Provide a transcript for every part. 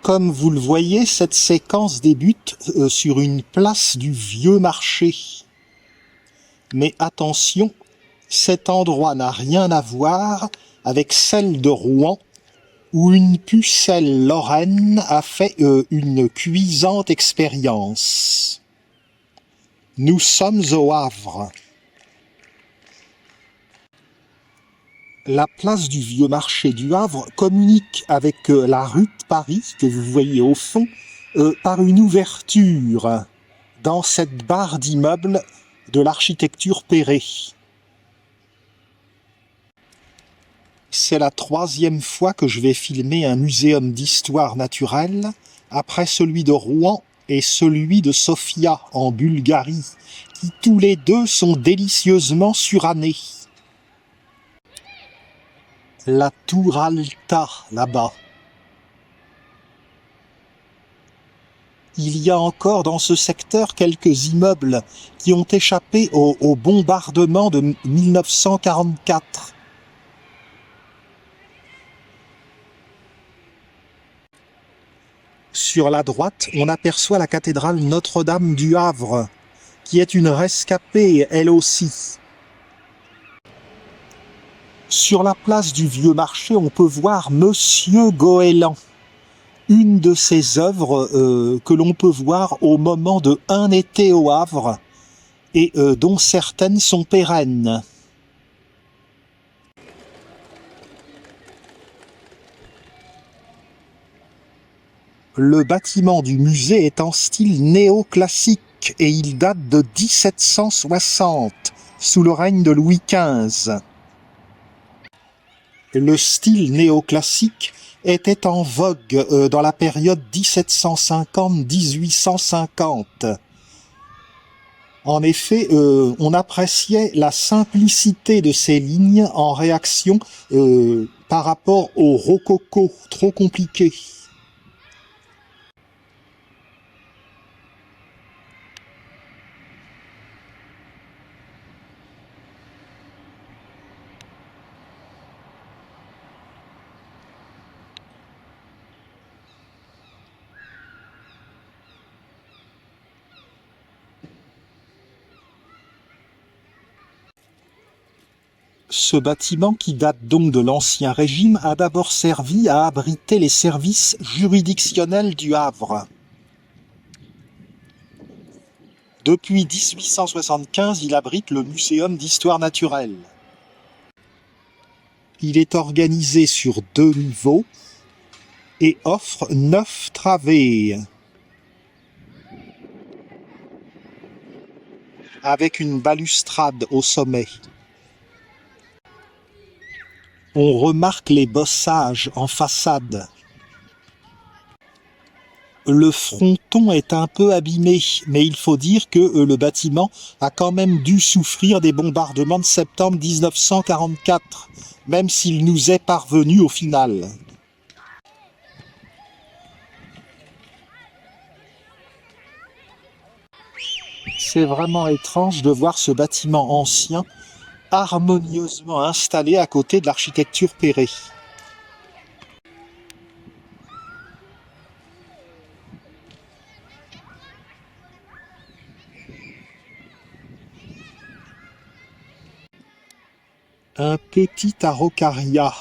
Comme vous le voyez, cette séquence débute sur une place du Vieux Marché. Mais attention, cet endroit n'a rien à voir avec celle de Rouen, où une pucelle lorraine a fait une cuisante expérience. Nous sommes au Havre. La place du Vieux Marché du Havre communique avec la rue de Paris, que vous voyez au fond, par une ouverture dans cette barre d'immeubles de l'architecture Perret. C'est la 3e fois que je vais filmer un muséum d'histoire naturelle, après celui de Rouen et celui de Sofia, en Bulgarie, qui tous les deux sont délicieusement surannés. La tour Alta, là-bas. Il y a encore dans ce secteur quelques immeubles qui ont échappé au bombardement de 1944. Sur la droite, on aperçoit la cathédrale Notre-Dame du Havre, qui est une rescapée, elle aussi. Sur la place du Vieux Marché, on peut voir Monsieur Goéland, une de ses œuvres que l'on peut voir au moment de Un été au Havre, et dont certaines sont pérennes. Le bâtiment du musée est en style néoclassique et il date de 1760, sous le règne de Louis XV. Le style néoclassique était en vogue dans la période 1750-1850. En effet, on appréciait la simplicité de ces lignes en réaction par rapport au rococo, trop compliqué. Ce bâtiment, qui date donc de l'Ancien Régime, a d'abord servi à abriter les services juridictionnels du Havre. Depuis 1875, il abrite le Muséum d'histoire naturelle. Il est organisé sur 2 niveaux et offre 9 travées, avec une balustrade au sommet. On remarque les bossages en façade. Le fronton est un peu abîmé, mais il faut dire que le bâtiment a quand même dû souffrir des bombardements de septembre 1944, même s'il nous est parvenu au final. C'est vraiment étrange de voir ce bâtiment ancien harmonieusement installé à côté de l'architecture Perret. Un petit araucaria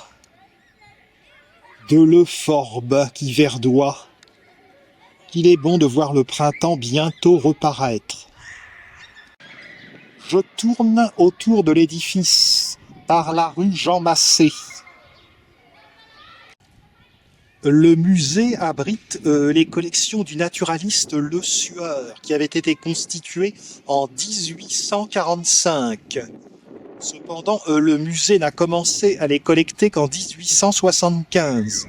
de l'euphorbe qui verdoie. Il est bon de voir le printemps bientôt reparaître. Je tourne autour de l'édifice, par la rue Jean Massé. Le musée abrite les collections du naturaliste Le Sueur, qui avait été constitué en 1845. Cependant, le musée n'a commencé à les collecter qu'en 1875.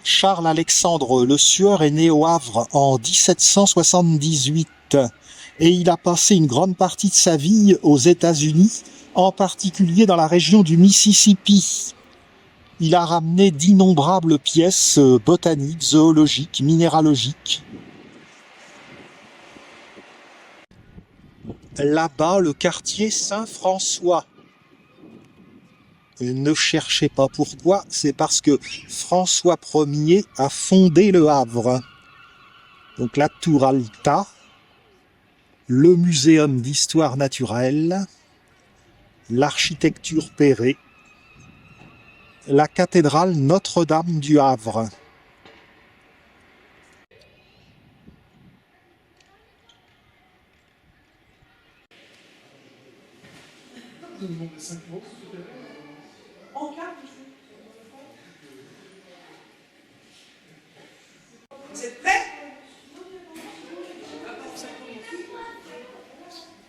Charles-Alexandre Le Sueur est né au Havre en 1778 et il a passé une grande partie de sa vie aux États-Unis, en particulier dans la région du Mississippi. Il a ramené d'innombrables pièces botaniques, zoologiques, minéralogiques. Là-bas, le quartier Saint-François. Ne cherchez pas pourquoi, c'est parce que François Ier a fondé le Havre. Donc la tour Alta, le muséum d'histoire naturelle, l'architecture Perret, la cathédrale Notre-Dame du Havre. Vous êtes prêts?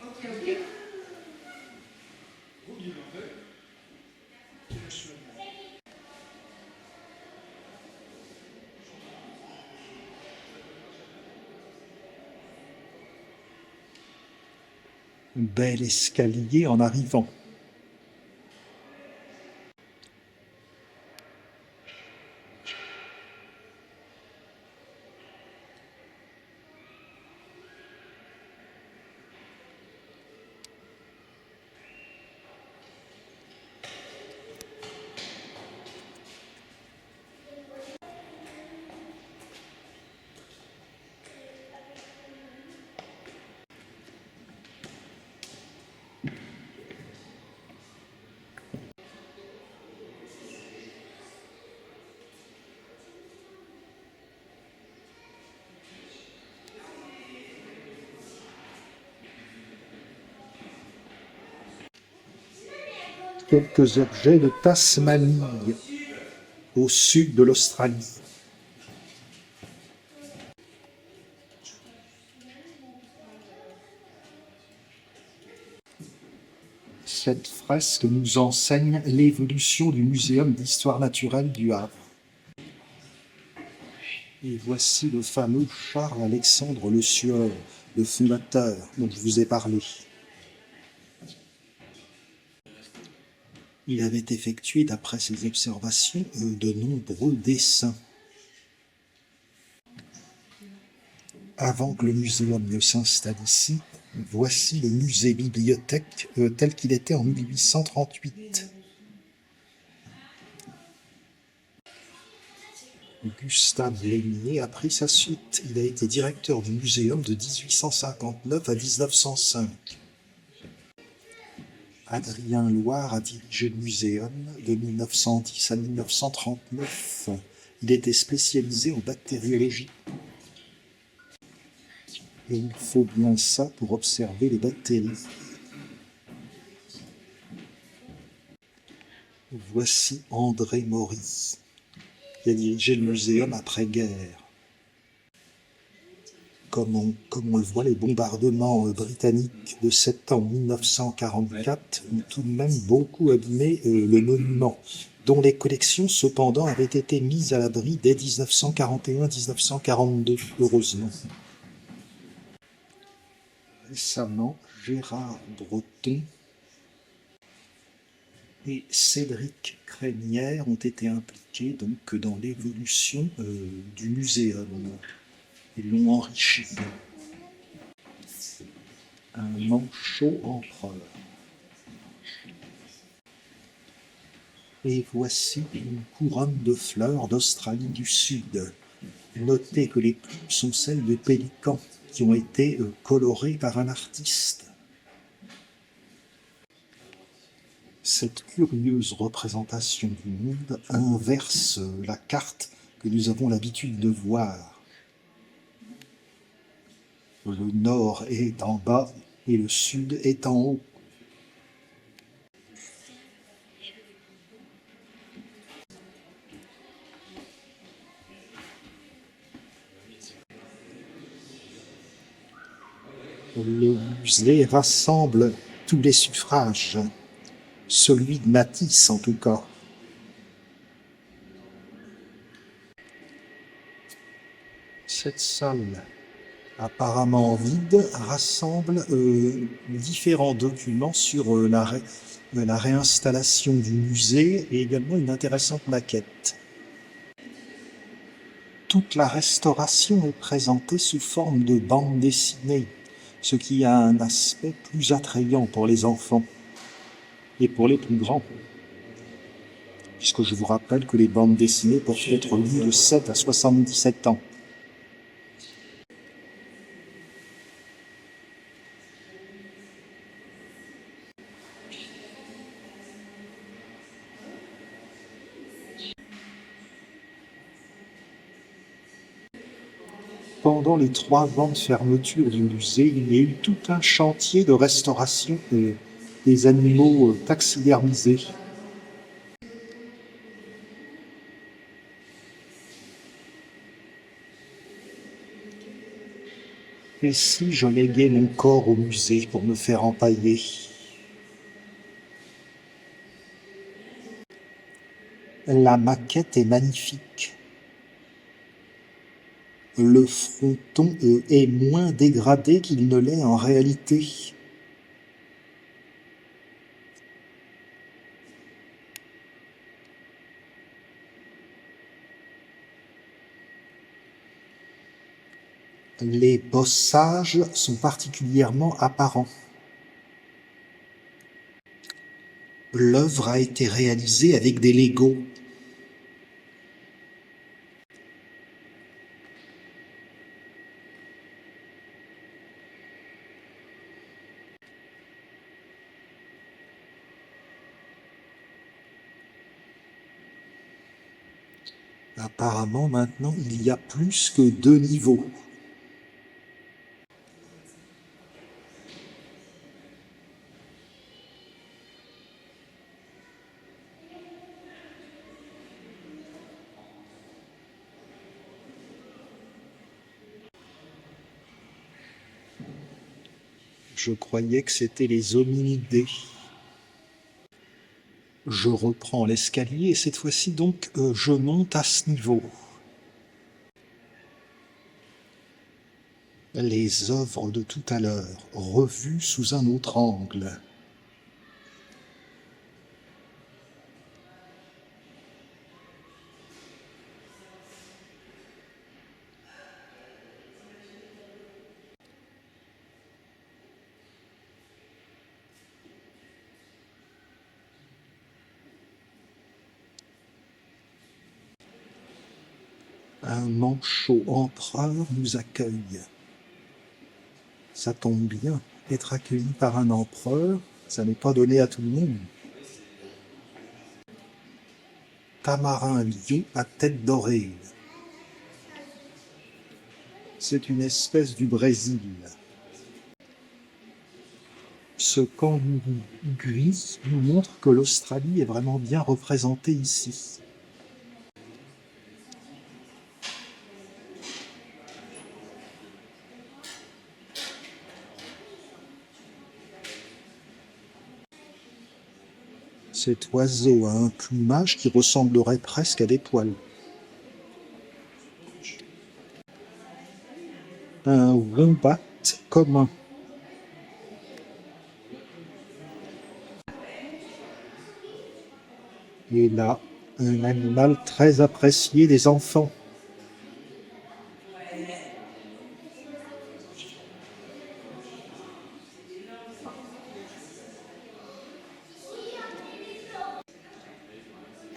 Ok, ok. Bel escalier en arrivant. Quelques objets de Tasmanie, au sud de l'Australie. Cette fresque nous enseigne l'évolution du Muséum d'histoire naturelle du Havre. Et voici le fameux Charles-Alexandre Le Sueur, le fondateur dont je vous ai parlé. Il avait effectué, d'après ses observations, de nombreux dessins. Avant que le muséum ne s'installe ici, voici le musée-bibliothèque tel qu'il était en 1838. Gustave Lénier a pris sa suite. Il a été directeur du muséum de 1859 à 1905. Adrien Loire a dirigé le muséum de 1910 à 1939. Il était spécialisé en bactériologie. Et il faut bien ça pour observer les bactéries. Voici André Maury, qui a dirigé le muséum après-guerre. Comme on le voit, les bombardements britanniques de septembre 1944 ont tout de même beaucoup abîmé le monument, dont les collections cependant avaient été mises à l'abri dès 1941-1942, heureusement. Récemment, Gérard Breton et Cédric Crémière ont été impliqués donc dans l'évolution du muséum. Ils l'ont enrichi. Un manchot empereur. Et voici une couronne de fleurs d'Australie du Sud. Notez que les plumes sont celles de pélicans qui ont été colorées par un artiste. Cette curieuse représentation du monde inverse la carte que nous avons l'habitude de voir. Le nord est en bas et le sud est en haut. Le musée rassemble tous les suffrages, celui de Matisse en tout cas. Cette salle apparemment vide rassemble différents documents sur la réinstallation du musée et également une intéressante maquette. Toute la restauration est présentée sous forme de bande dessinée, ce qui a un aspect plus attrayant pour les enfants et pour les plus grands. puisque je vous rappelle que les bandes dessinées peuvent être lues de 7 à 77 ans. Pendant les 3 ans de fermeture du musée, il y a eu tout un chantier de restauration des animaux taxidermisés. Et si je léguais mon corps au musée pour me faire empailler? La maquette est magnifique. Le fronton est moins dégradé qu'il ne l'est en réalité. Les bossages sont particulièrement apparents. L'œuvre a été réalisée avec des Legos. Apparemment, maintenant, il y a plus que 2 niveaux. Je croyais que c'était les hominidés. Je reprends l'escalier et cette fois-ci donc je monte à ce niveau. Les œuvres de tout à l'heure, revues sous un autre angle. Un manchot empereur nous accueille. Ça tombe bien, être accueilli par un empereur, ça n'est pas donné à tout le monde. Tamarin lion à tête dorée. C'est une espèce du Brésil. Ce kangourou gris nous montre que l'Australie est vraiment bien représentée ici. Cet oiseau a un plumage qui ressemblerait presque à des poils. Un wombat commun. Et là, un animal très apprécié des enfants.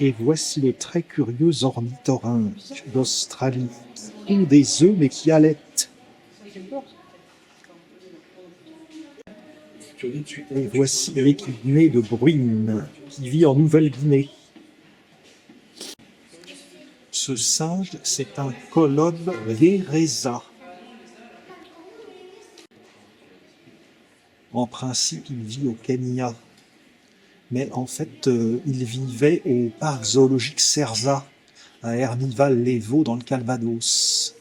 Et voici les très curieux ornithorynques d'Australie, qui ont des œufs mais qui allaitent. Et voici l'équidné de Bruine, qui vit en Nouvelle-Guinée. Ce singe, c'est un collobe Vereza. En principe, il vit au Kenya. Mais en fait, il vivait au parc zoologique Cerza, à Hermival-les-Vaux, dans le Calvados.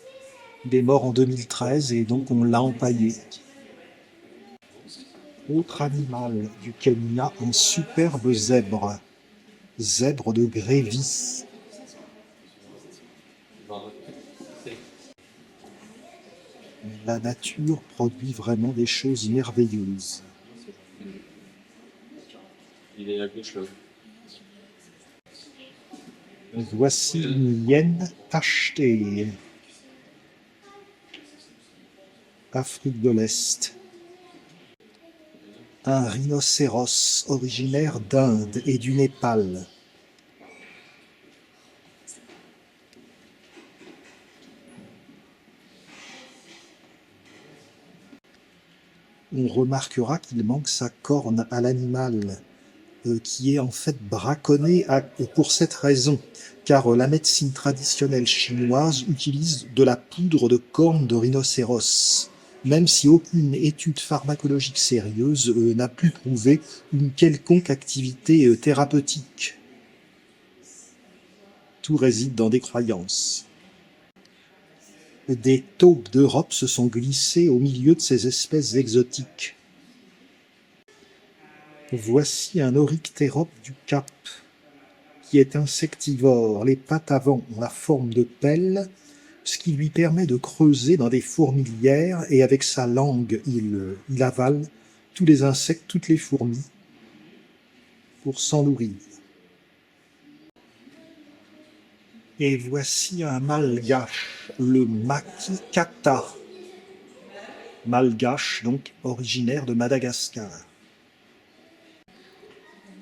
Il est mort en 2013 et donc on l'a empaillé. Autre animal du Kenya, un superbe zèbre. Zèbre de Grévy. La nature produit vraiment des choses merveilleuses. Il est à gauche là. Voici une hyène tachetée. Afrique de l'Est. Un rhinocéros originaire d'Inde et du Népal. on remarquera qu'il manque sa corne à l'animal, qui est en fait braconné pour cette raison, car la médecine traditionnelle chinoise utilise de la poudre de corne de rhinocéros, même si aucune étude pharmacologique sérieuse n'a pu prouver une quelconque activité thérapeutique. Tout réside dans des croyances. Des taupes d'Europe se sont glissées au milieu de ces espèces exotiques. Voici un oryctérope du Cap, qui est insectivore. Les pattes avant ont la forme de pelle, ce qui lui permet de creuser dans des fourmilières, et avec sa langue, il avale tous les insectes, toutes les fourmis, pour s'en nourrir. Et voici un malgache, le makikata. Malgache, donc originaire de Madagascar.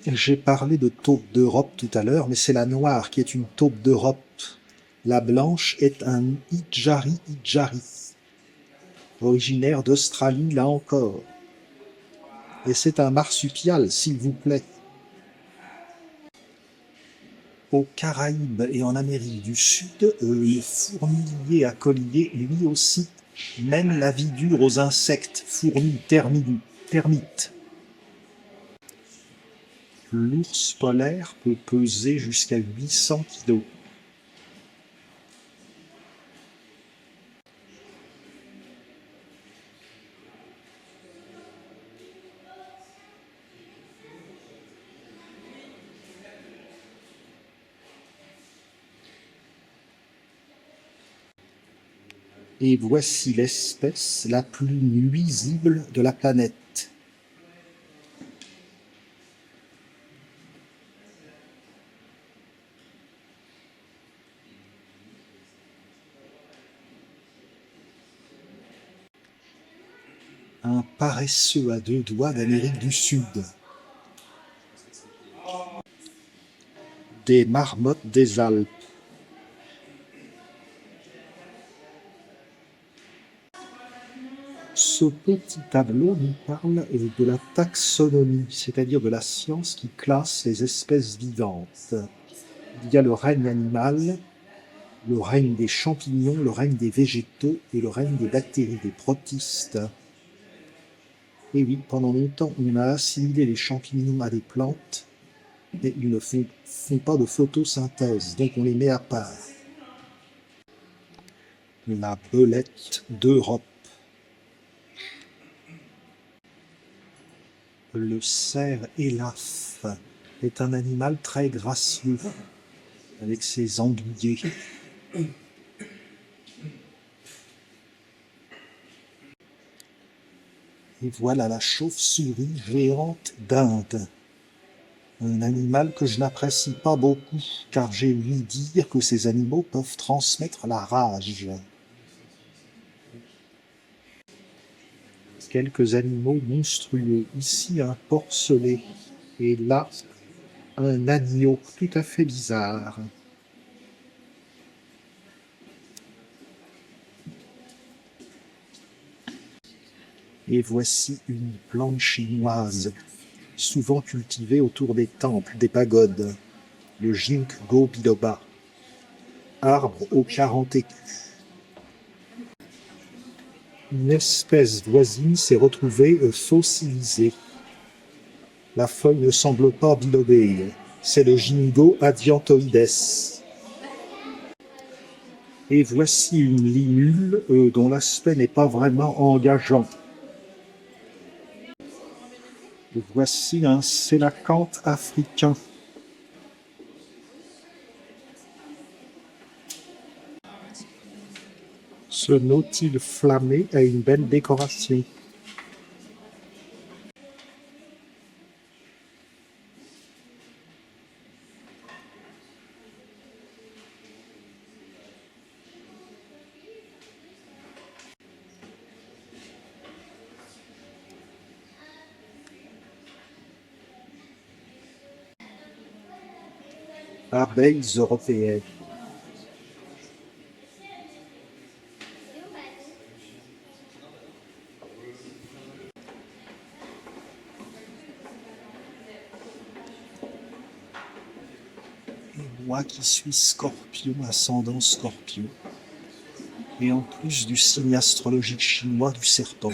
J'ai parlé de taupe d'Europe tout à l'heure, mais c'est la noire qui est une taupe d'Europe. La blanche est un Ijari, originaire d'Australie là encore. Et c'est un marsupial, s'il vous plaît. Aux Caraïbes et en Amérique du Sud, le fourmilier à collier, lui aussi, mène la vie dure aux insectes, fourmis, termites. L'ours polaire peut peser jusqu'à 800 kg. Et voici l'espèce la plus nuisible de la planète. Un paresseux à deux doigts d'Amérique du Sud. Des marmottes des Alpes. Ce petit tableau nous parle de la taxonomie, c'est-à-dire de la science qui classe les espèces vivantes. Il y a le règne animal, le règne des champignons, le règne des végétaux et le règne des bactéries, des protistes. Et oui, pendant longtemps, on a assimilé les champignons à des plantes, mais ils ne font pas de photosynthèse, donc on les met à part. La belette d'Europe. Le cerf élaphe est un animal très gracieux, avec ses andouillés. Et voilà la chauve-souris géante d'Inde. Un animal que je n'apprécie pas beaucoup, car j'ai ouï dire que ces animaux peuvent transmettre la rage. Quelques animaux monstrueux. Ici, un porcelet. Et là, un agneau tout à fait bizarre. Et voici une plante chinoise, souvent cultivée autour des temples, des pagodes, le ginkgo biloba, arbre aux 40 écus. Une espèce voisine s'est retrouvée fossilisée. La feuille ne semble pas bilobée, c'est le ginkgo adiantoides. Et voici une libellule dont l'aspect n'est pas vraiment engageant. Voici un sélacanthe africain. Ce nautile flammé a une belle décoration. Abeilles européennes. Moi qui suis Scorpion, ascendant Scorpion, et en plus du signe astrologique chinois du serpent.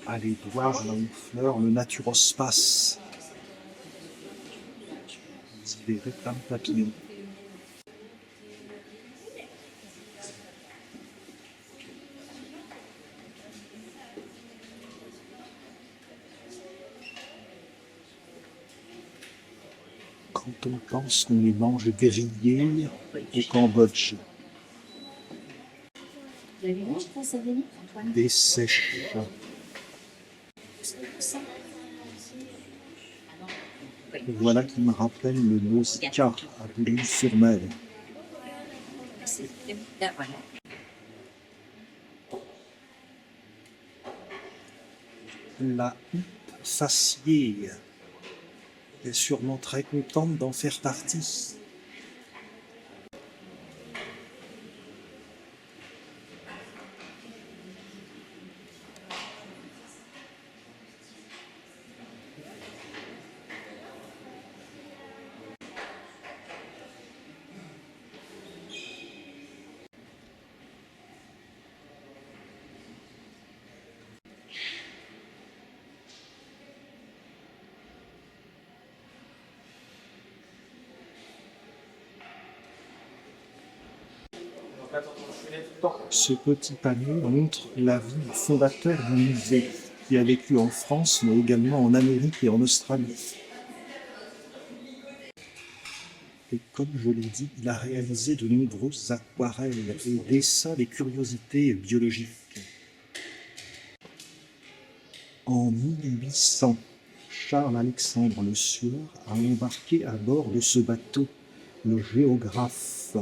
Allez voir là où fleure le naturospace. Vous y verrez plein de papillons. Quand on pense qu'on les mange grillés au Cambodge, des sèches. Voilà qui me rappelle le Nausicaa à Boulogne-sur-Mer. La houppe faciée est sûrement très contente d'en faire partie. Ce petit panneau montre la vie du fondateur du musée, qui a vécu en France, mais également en Amérique et en Australie. Et comme je l'ai dit, il a réalisé de nombreuses aquarelles et dessins des curiosités biologiques. En 1800, Charles-Alexandre Le Sueur a embarqué à bord de ce bateau, le Géographe.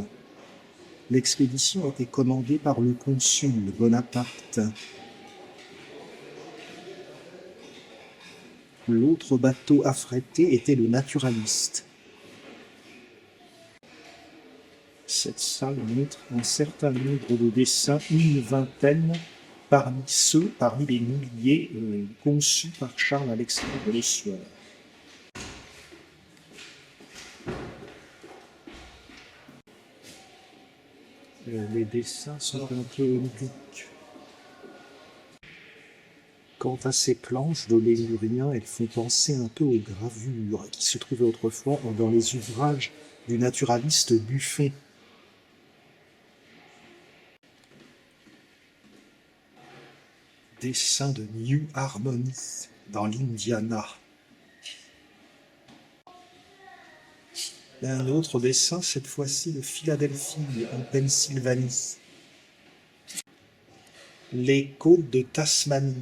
L'expédition a été commandée par le consul Bonaparte. L'autre bateau affrété était le Naturaliste. Cette salle montre un certain nombre de dessins, une vingtaine, parmi les milliers conçus par Charles-Alexandre Le Sueur. Les dessins sont un peu ludiques. Quant à ces planches de lémurien, elles font penser un peu aux gravures qui se trouvaient autrefois dans les ouvrages du naturaliste Buffon. Dessin de New Harmony dans l'Indiana. Un autre dessin, cette fois-ci de Philadelphie en Pennsylvanie. Les côtes de Tasmanie.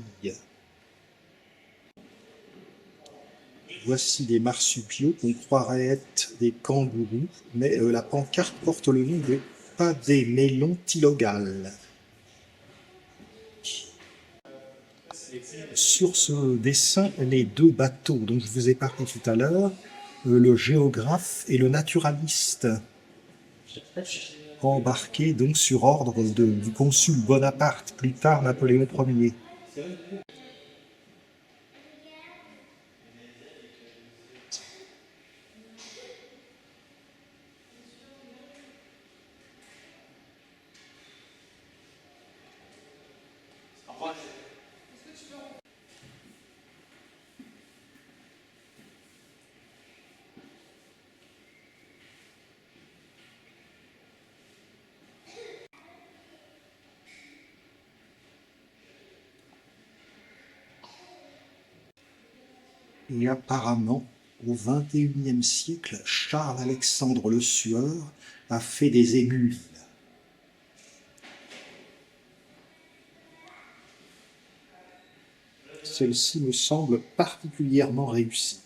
Voici des marsupiaux qu'on croirait être des kangourous, mais la pancarte porte le nom de Padémélontilogale. Sur ce dessin, les deux bateaux dont je vous ai parlé tout à l'heure, le Géographe et le Naturaliste, embarqués donc sur ordre du consul Bonaparte, plus tard Napoléon Ier. Et apparemment, au XXIe siècle, Charles-Alexandre Le Sueur a fait des émules. Celle-ci me semble particulièrement réussie.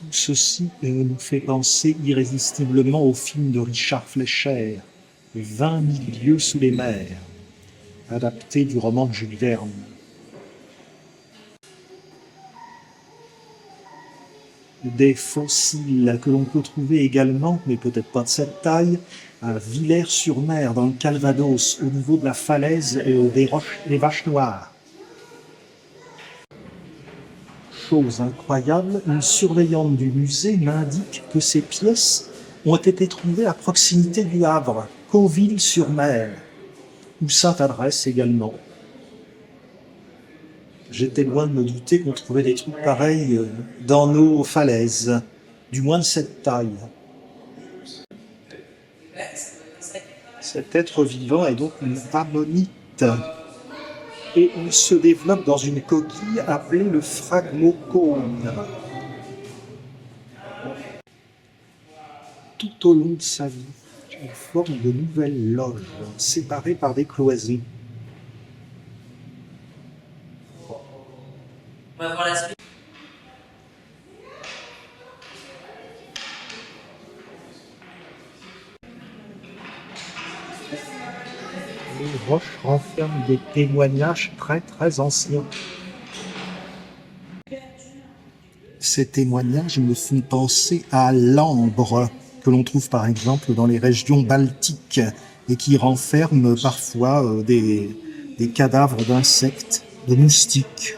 Tout ceci nous fait penser irrésistiblement au film de Richard Fleischer, 20 000 lieues sous les mers, adapté du roman de Jules Verne. Des fossiles que l'on peut trouver également, mais peut-être pas de cette taille, à Villers-sur-Mer, dans le Calvados, au niveau de la falaise des Vaches Noires. Chose incroyable, une surveillante du musée m'indique que ces pièces ont été trouvées à proximité du Havre, Cauville-sur-Mer, où cette adresse également. J'étais loin de me douter qu'on trouvait des trucs pareils dans nos falaises, du moins de cette taille. Cet être vivant est donc une ammonite et il se développe dans une coquille appelée le phragmocone. Tout au long de sa vie, il forme de nouvelles loges, séparées par des cloisons. On va voir la suite. Les roches renferment des témoignages très très anciens. Ces témoignages me font penser à l'ambre, que l'on trouve par exemple dans les régions baltiques et qui renferment parfois des cadavres d'insectes, de moustiques.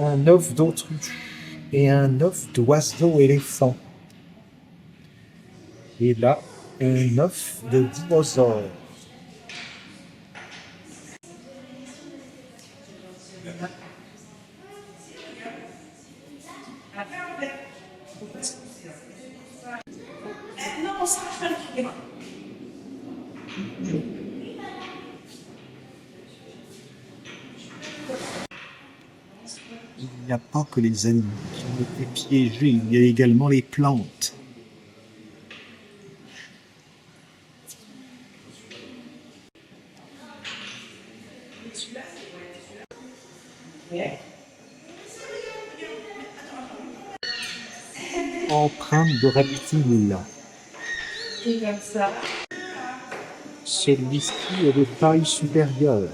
Un œuf d'autruche et un œuf d'oiseau-éléphant. Et là, un œuf de dinosaure. Non, ça va faire. Il n'y a pas que les animaux qui ont été piégés, il y a également les plantes. Empreinte de reptile. C'est comme ça. Celui-ci est de taille supérieure.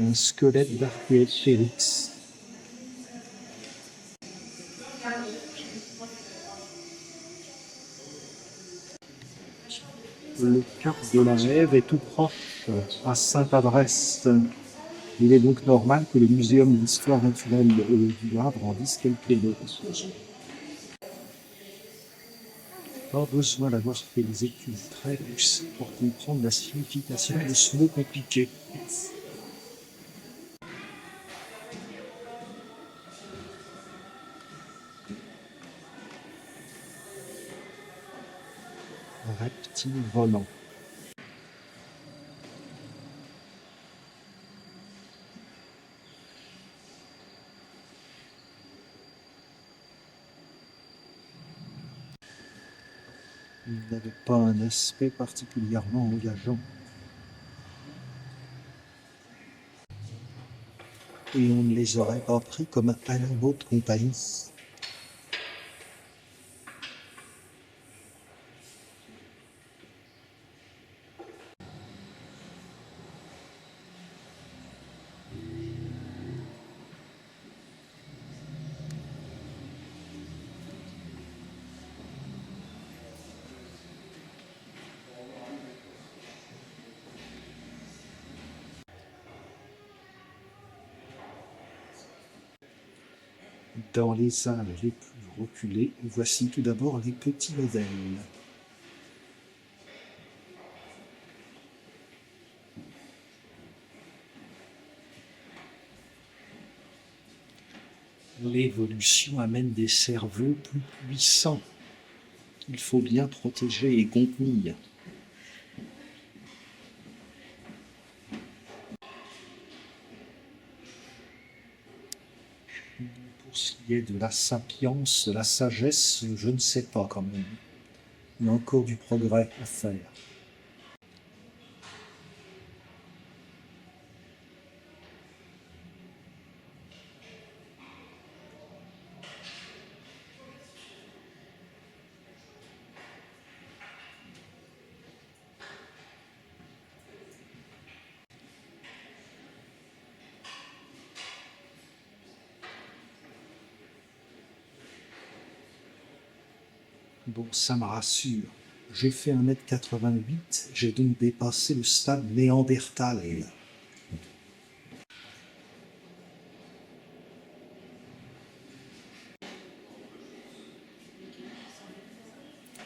Un squelette d'Archaeopteryx. Le cap de la Nève est tout proche, à Sainte-Adresse. Il est donc normal que le Muséum d'histoire naturelle du Havre en dise quelques mots. Pas besoin d'avoir fait des études très poussées pour comprendre la signification de ce mot compliqué. Reptile volant. Il n'avait pas un aspect particulièrement engageant. Et on ne les aurait pas pris comme animaux de compagnie. Dans les salles les plus reculées, voici tout d'abord les petits modèles. L'évolution amène des cerveaux plus puissants qu'il faut bien protéger et contenir. Nous Pour ce qui est de la sapience, de la sagesse, je ne sais pas quand même. Il y a encore du progrès à faire. Bon, ça me rassure. J'ai fait 1,88 m, j'ai donc dépassé le stade néandertal.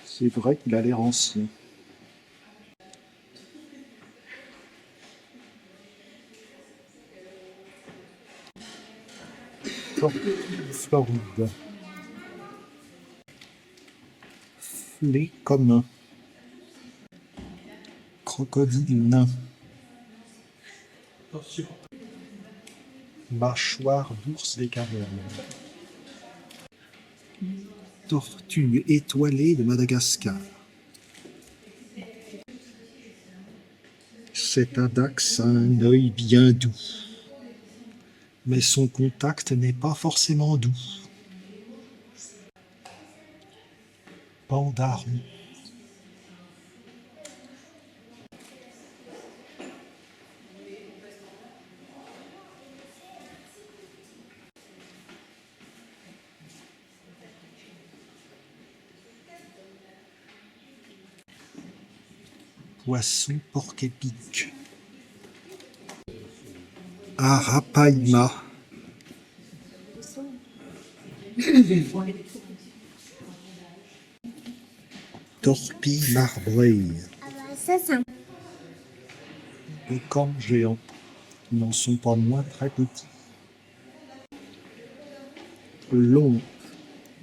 C'est vrai qu'il a l'air ancien. Floride. Les communs. Crocodile nain. Mâchoire d'ours des cavernes. Tortue étoilée de Madagascar. Cet adax a un œil bien doux, mais son contact n'est pas forcément doux. Pandarou. Poisson porc-épic. Arapaima. Torpille marbrée. Ça, c'est un Des cornes géants, qui n'en sont pas moins très petits. Long,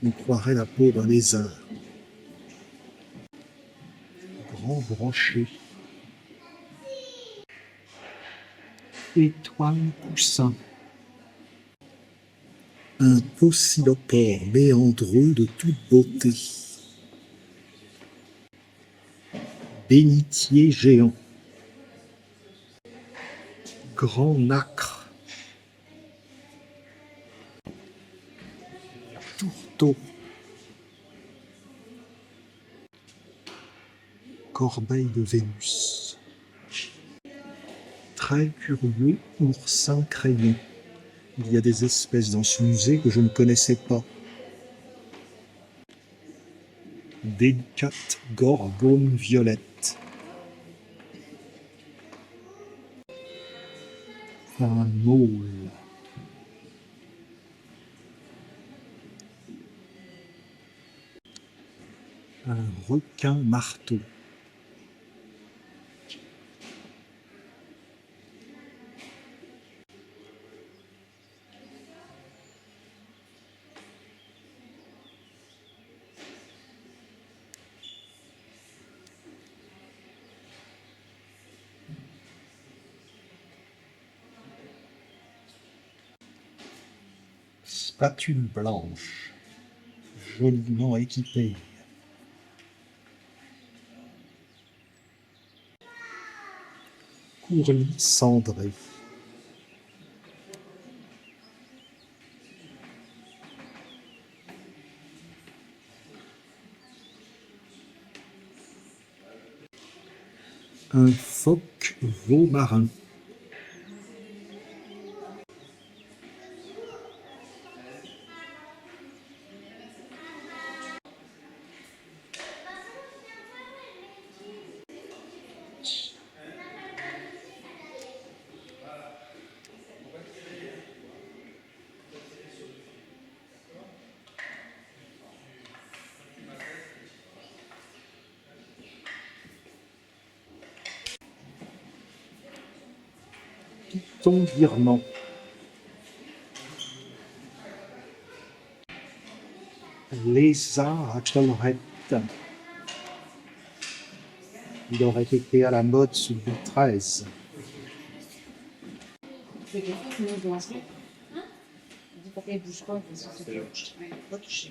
on croirait la peau d'un lézard. Grand brochet. Étoile poussin. Un pocillopore méandreux de toute beauté. Bénitier géant. Grand nacre. Tourteau. Corbeille de Vénus. Très curieux oursin crayon. Il y a des espèces dans ce musée que je ne connaissais pas. Délicate gorgone violette. Un môle. Un requin marteau. Spatule blanche, joliment équipée. Courlis cendré. Un phoque veau marin. Python birman. Lézard à collerette. Il aurait été à la mode sous Louis XIII. Et bouge pas, parce que c'est pas touché.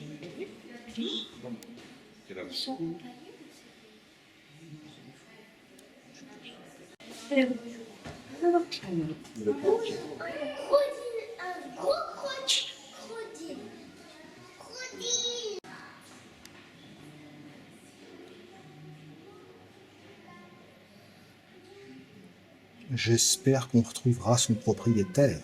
Un gros crocodile. Crocodile. J'espère qu'on retrouvera son propriétaire.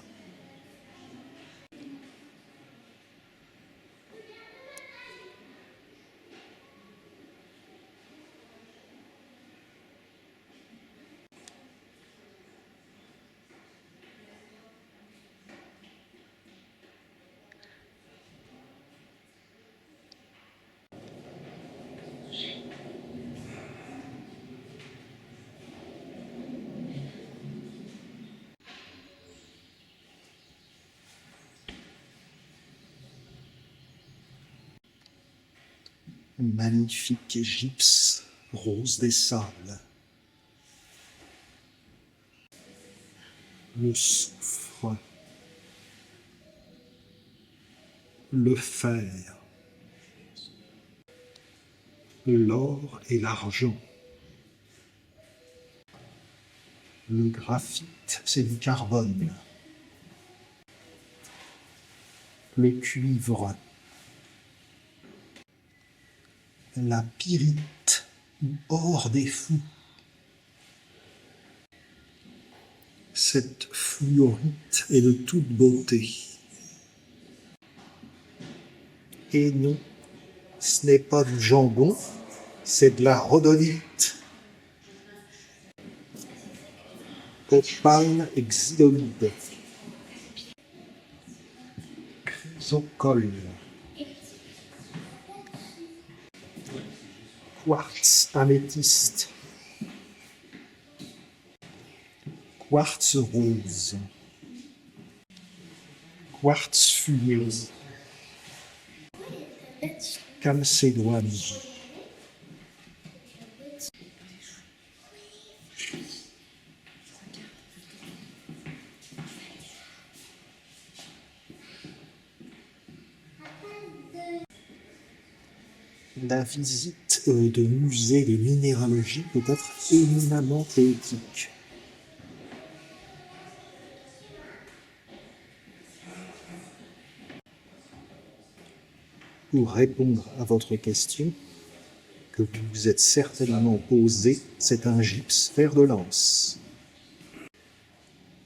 Magnifique gypse rose des sables. Le soufre, le fer, l'or et l'argent. Le graphite, c'est du carbone. Le cuivre, la pyrite, ou or des fous. Cette fluorite est de toute beauté. Et non, ce n'est pas du jambon, c'est de la rhodonite. Opale exilolide. Chrysocole. Quartz améthyste. Quartz rose. Quartz fumé. Calcédoine. La visite de musées de minéralogie peut être éminemment poétique. Pour répondre à votre question, que vous vous êtes certainement posée, c'est un gypse fer de lance.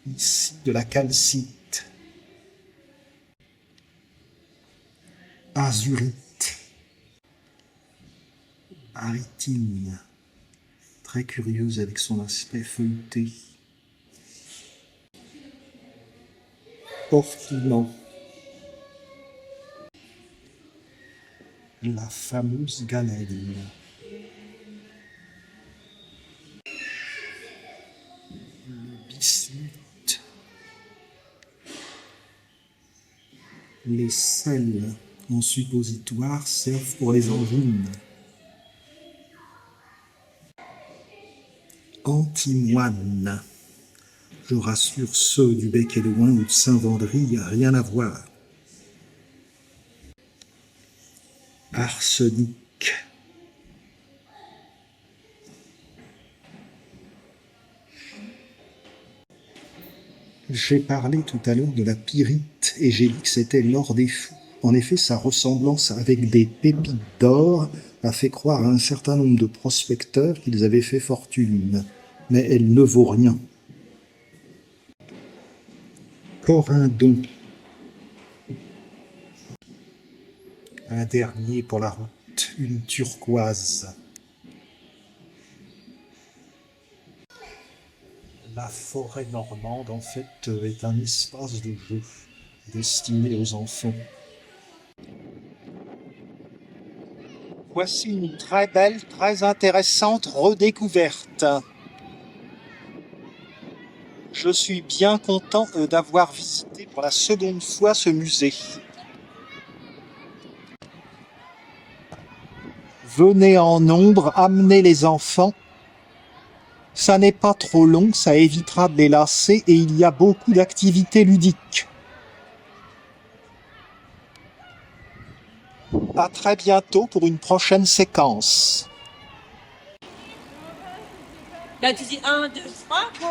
Ici de la calcite. Azurite. Arytine, très curieuse avec son aspect feuilleté. Porphyre. La fameuse galène. Le bismuth. Les sels en suppositoire servent pour les angines. Antimoine. Je rassure ceux du Bec et Loing ou de Saint-Vendry, rien à voir. Arsenic. J'ai parlé tout à l'heure de la pyrite et j'ai dit que c'était l'or des fous. En effet, sa ressemblance avec des pépites d'or a fait croire à un certain nombre de prospecteurs qu'ils avaient fait fortune, mais elle ne vaut rien. Corindon. Un dernier pour la route, une turquoise. La forêt normande, en fait, est un espace de jeu destiné aux enfants. Voici une très belle, très intéressante redécouverte. Je suis bien content d'avoir visité pour la seconde fois ce musée. Venez en nombre, amenez les enfants. Ça n'est pas trop long, ça évitera de les lasser et il y a beaucoup d'activités ludiques. À très bientôt pour une prochaine séquence. Là, tu dis 1, 2, 3, go.